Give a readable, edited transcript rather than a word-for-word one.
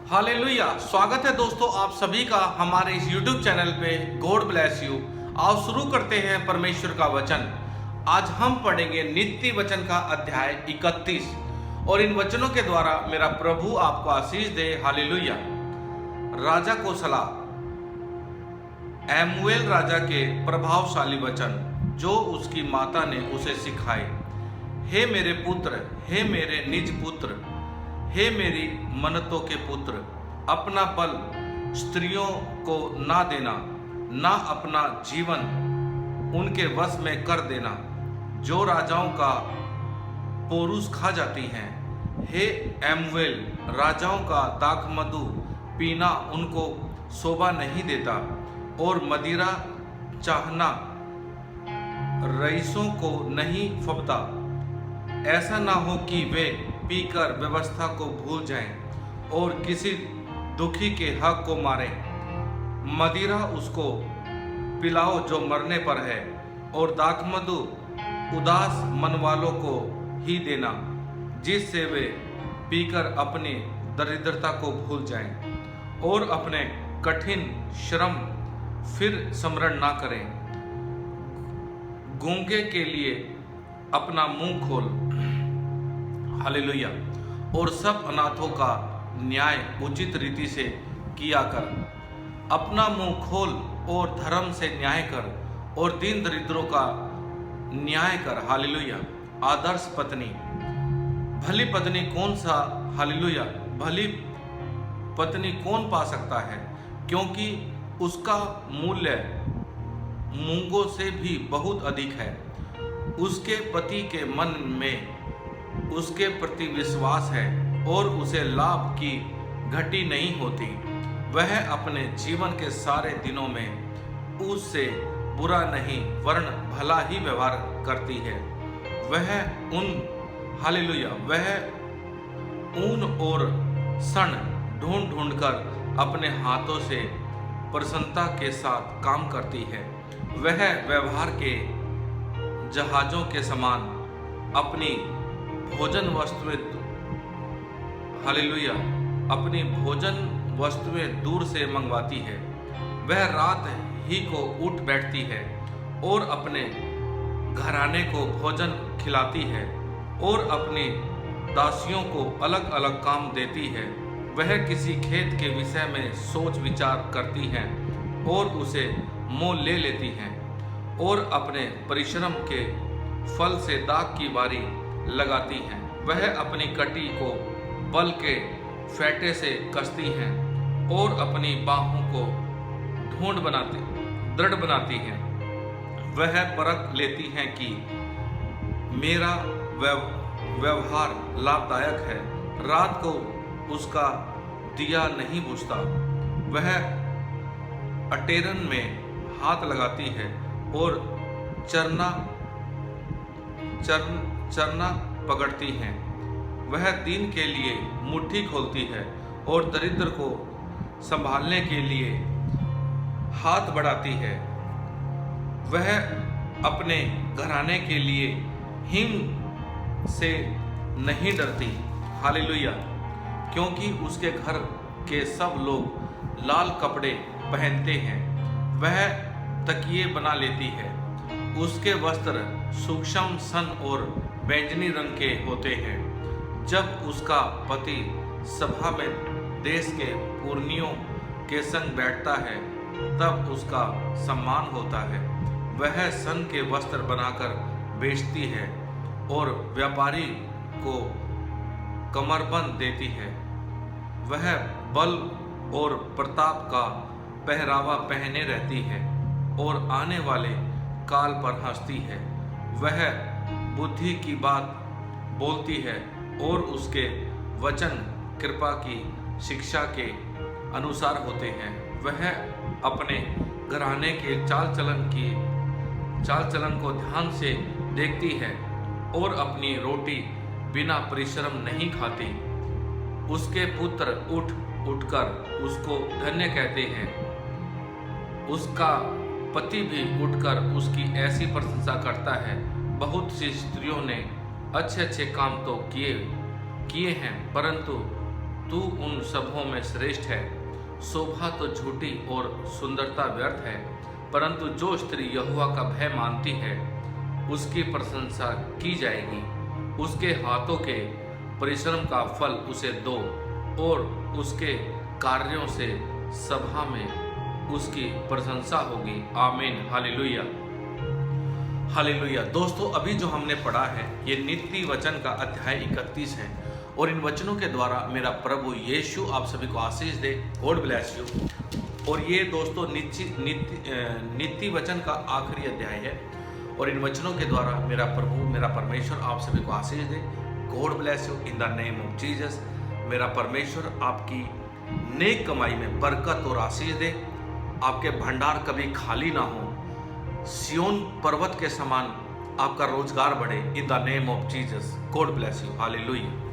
Hallelujah. स्वागत है दोस्तों आप सभी का हमारे इस YouTube चैनल पे। God bless you. आओ शुरू करते हैं परमेश्वर का वचन। आज हम पढ़ेंगे नीति वचन का अध्याय 31 और इन वचनों के द्वारा मेरा प्रभु आपको आशीष दे। हालेलुया। राजा को सलाह। एमुएल राजा के प्रभावशाली वचन जो उसकी माता ने उसे सिखाए। हे मेरे पुत्र, हे मेरे निज पुत्र, हे मेरी मन्नतों के पुत्र, अपना बल स्त्रियों को ना देना, ना अपना जीवन उनके वश में कर देना जो राजाओं का पोरूस खा जाती हैं। हे एमुएल, राजाओं का दाखमधु पीना उनको शोभा नहीं देता और मदिरा चाहना रईसों को नहीं फबता। ऐसा ना हो कि वे पीकर व्यवस्था को भूल जाएं और किसी दुखी के हक को मारें। मदिरा उसको पिलाओ जो मरने पर है और दाखमधु उदास मन वालों को ही देना, जिससे वे पीकर अपनी दरिद्रता को भूल जाएं और अपने कठिन श्रम फिर स्मरण ना करें। गूंगे के लिए अपना मुंह खोल। हालेलुया। और सब अनाथों का न्याय उचित रीति से किया कर। अपना मुंह खोल और धर्म से न्याय कर और दीन दरिद्रों का न्याय कर। हालेलुया। आदर्श पत्नी। भली पत्नी कौन सा, हालेलुया, भली पत्नी कौन पा सकता है, क्योंकि उसका मूल्य मूंगों से भी बहुत अधिक है। उसके पति के मन में उसके प्रति विश्वास है और उसे लाभ की घटी नहीं होती। वह अपने जीवन के सारे दिनों में उससे बुरा नहीं वरन भला ही व्यवहार करती है। वह हालेलुया, वह ऊन और सन ढूंढ ढूंढ कर अपने हाथों से प्रसन्नता के साथ काम करती है। वह व्यवहार के जहाजों के समान अपनी भोजन वस्तुएं, हालेलुया, अपनी भोजन वस्तुएं दूर से मंगवाती है। वह रात ही को उठ बैठती है और अपने घराने को भोजन खिलाती है और अपनी दासियों को अलग अलग काम देती है। वह किसी खेत के विषय में सोच विचार करती है और उसे मोल ले लेती है और अपने परिश्रम के फल से दाग की बारी लगाती हैं। वह अपनी कटी को बल के फेंटे से कसती हैं और अपनी बाहों को दृढ़ बनाती हैं। वह परख लेती हैं कि मेरा व्यवहार लाभदायक है। रात को उसका दिया नहीं बुझता। वह अटेरन में हाथ लगाती है और चरना पकड़ती हैं। वह दीन के लिए मुट्ठी खोलती है और दरिद्र को संभालने के लिए हाथ बढ़ाती है। वह अपने घराने के लिए हिम से नहीं डरती। हालेलुया। क्योंकि उसके घर के सब लोग लाल कपड़े पहनते हैं। वह तकिए बना लेती है। उसके वस्त्र सूक्ष्म सन और बैंगनी रंग के होते हैं। जब उसका पति सभा में देश के पुरनियों के संग बैठता है तब उसका सम्मान होता है। वह सन के वस्त्र बनाकर बेचती है और व्यापारी को कमरबंद देती है। वह बल और प्रताप का पहरावा पहने रहती है और आने वाले काल पर हंसती है। वह बुद्धि की बात बोलती है और उसके वचन कृपा की शिक्षा के अनुसार होते हैं। वह अपने घराने के चाल चलन को ध्यान से देखती है और अपनी रोटी बिना परिश्रम नहीं खाती। उसके पुत्र उठकर उसको धन्य कहते हैं। उसका पति भी उठकर उसकी ऐसी प्रशंसा करता है। बहुत सी स्त्रियों ने अच्छे अच्छे काम तो किए हैं, परंतु तू उन सबों में श्रेष्ठ है। शोभा तो झूठी और सुंदरता व्यर्थ है, परंतु जो स्त्री यहोवा का भय मानती है उसकी प्रशंसा की जाएगी। उसके हाथों के परिश्रम का फल उसे दो और उसके कार्यों से सभा में उसकी प्रशंसा होगी। आमीन। Hallelujah, hallelujah. दोस्तों, अभी जो हमने पढ़ा है ये नीति वचन का अध्याय 31 है और इन वचनों के द्वारा मेरा प्रभु यीशु आप सभी को आशीष दे। God bless you. और ये दोस्तों नीति वचन का आखिरी अध्याय है और इन वचनों के द्वारा मेरा प्रभु मेरा परमेश्वर आप सभी को आशीष दे। God bless you in the name of Jesus. मेरा परमेश्वर आपकी नेक कमाई में बरकत और आशीष दे। आपके भंडार कभी खाली ना हो। सियोन पर्वत के समान आपका रोजगार बढ़े इन the name of Jesus. God bless you. Hallelujah.